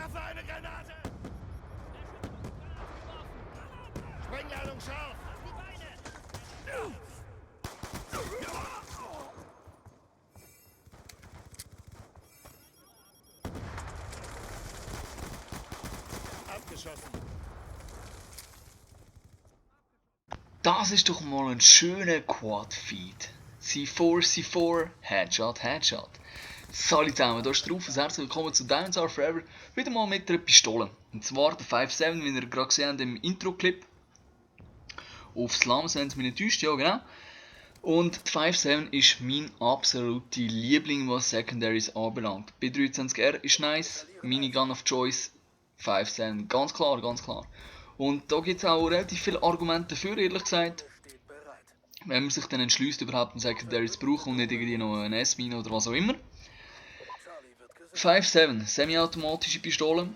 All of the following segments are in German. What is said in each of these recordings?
Werfe eine Granate! Sprengladung scharf! Abgeschossen. Das ist doch mal ein schöner Quad-Feed. C4, C4, Headshot, Headshot. Salut zusammen, da ist drauf und herzlich willkommen zu Diamonds Are Forever. Wieder mal mit einer Pistole. Und zwar der 5.7, wie ihr gerade gesehen habt im Intro-Clip. Auf Slums, wenn es mich nicht täuscht, ja genau. Und die 5.7 ist mein absoluter Liebling, was Secondaries anbelangt. B23R ist nice, meine Gun of Choice 5.7, ganz klar, ganz klar. Und da gibt es auch relativ viele Argumente dafür, ehrlich gesagt. Wenn man sich dann entschließt, überhaupt einen Secondary zu brauchen und nicht irgendwie noch eine S-Mine oder was auch immer. 5.7, semi-automatische Pistole.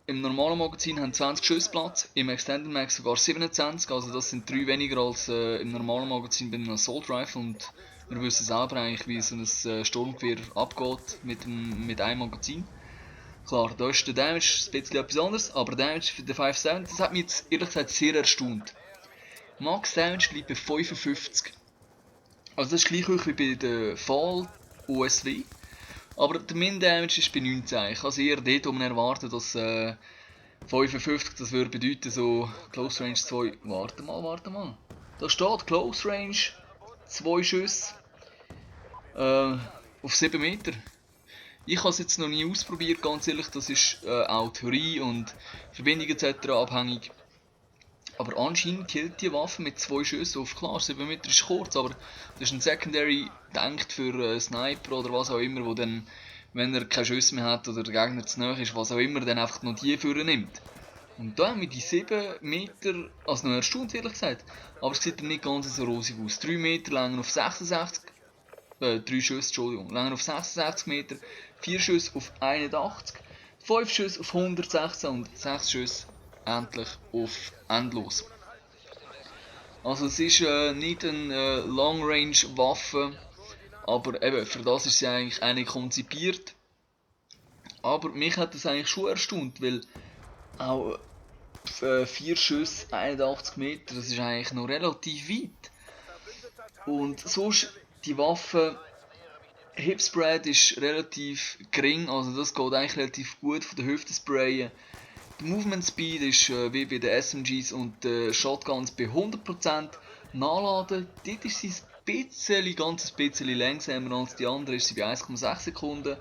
Im normalen Magazin haben 20 Schüsse Platz, im Extended Mag sogar 27, also das sind 3 weniger als im normalen Magazin bei einem Assault Rifle. Und wir wissen selber eigentlich, wie so ein Sturmgewehr abgeht mit einem Magazin. Klar, da ist der Damage ein bisschen etwas anderes, aber der Damage für den 5.7, das hat mich jetzt ehrlich gesagt sehr erstaunt. Max Damage liegt bei 55. Also das ist gleich hoch wie bei der Fall USW. Aber der Min Damage ist bei 19. Ich habe eher dort erwartet, dass 55, das würde bedeuten so Close Range 2. Warte mal. Da steht Close Range 2 Schüsse auf 7 Meter. Ich habe es jetzt noch nie ausprobiert, ganz ehrlich, das ist auch Theorie und Verbindung etc. abhängig. Aber anscheinend killt die Waffe mit 2 Schüssen auf, klar, 7 Meter ist kurz, aber das ist ein Secondary, denkt für Sniper oder was auch immer, wo dann, wenn er keine Schüsse mehr hat oder der Gegner zu nahe ist, was auch immer, dann einfach noch die führen nimmt. Und da haben wir die 7 Meter, also noch erstaunt ehrlich gesagt, aber es sieht dann nicht ganz so rosig aus. 3 Meter länger auf 66, 3 Schüsse, Entschuldigung, länger auf 66 Meter, 4 Schüsse auf 81, 5 Schüsse auf 116 und 6 Schüsse endlich auf endlos. Also es ist nicht eine Long Range Waffe, aber eben für das ist sie eigentlich eine konzipiert. Aber mich hat das eigentlich schon erstaunt, weil auch 4 Schüsse, 81 Meter, das ist eigentlich noch relativ weit. Und sonst die Waffe, Hipspread ist relativ gering, also das geht eigentlich relativ gut von der Hüfte sprayen. Der Movement Speed ist wie bei den SMGs und den Shotguns bei 100%. Nachladen, dort ist sie ganz bisschen langsamer als die andere, ist sie bei 1,6 Sekunden.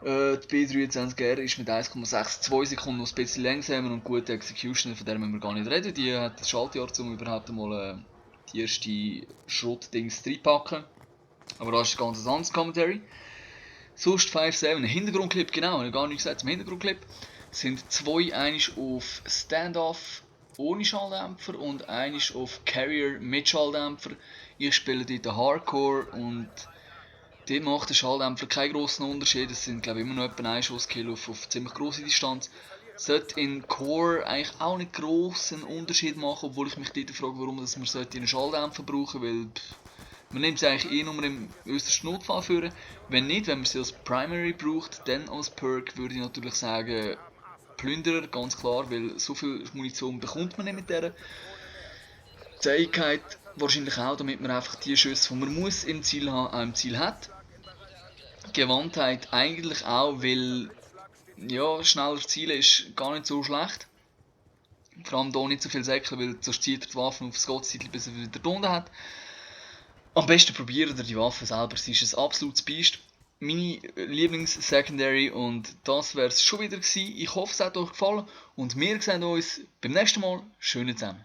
Die B23R ist mit 1,62 Sekunden noch ein bisschen langsamer und gute Execution, von der müssen wir gar nicht reden. Die hat das Schaltjahr, um überhaupt einmal die erste Schrottdings reinpacken. Aber das ist ein ganz anderes Commentary. Sonst 5.7, Hintergrundclip, genau, ich habe gar nichts gesagt zum Hintergrundclip. Es sind 2, eines auf Standoff ohne Schalldämpfer und eines auf Carrier mit Schalldämpfer. Ich spiele dort den Hardcore und dort macht der Schalldämpfer keinen grossen Unterschied. Es sind glaube ich immer noch etwa 1 Schusskill auf ziemlich grosse Distanz. Sollte in Core eigentlich auch nicht grossen Unterschied machen, obwohl ich mich dort frage, warum man einen Schalldämpfer brauchen sollte, weil man nimmt es eigentlich eh nur im äußersten Notfall führen. Wenn nicht, wenn man sie als Primary braucht, dann als Perk würde ich natürlich sagen Plünderer, ganz klar, weil so viel Munition bekommt man nicht mit dieser Fähigkeit. Wahrscheinlich auch, damit man einfach die Schüsse, die man muss im Ziel haben, auch im Ziel hat. Gewandtheit eigentlich auch, weil ja, schneller Zielen ist gar nicht so schlecht. Vor allem hier nicht so viel Säcke, weil sonst zieht er die Waffe aufs Gottzeitchen, bis er wieder unten hat. Am besten probiert ihr die Waffe selber, sie ist ein absolutes Biest. Meine Lieblings-Secondary und das wäre es schon wieder gewesen. Ich hoffe, es hat euch gefallen und wir sehen uns beim nächsten Mal. Schönen zusammen.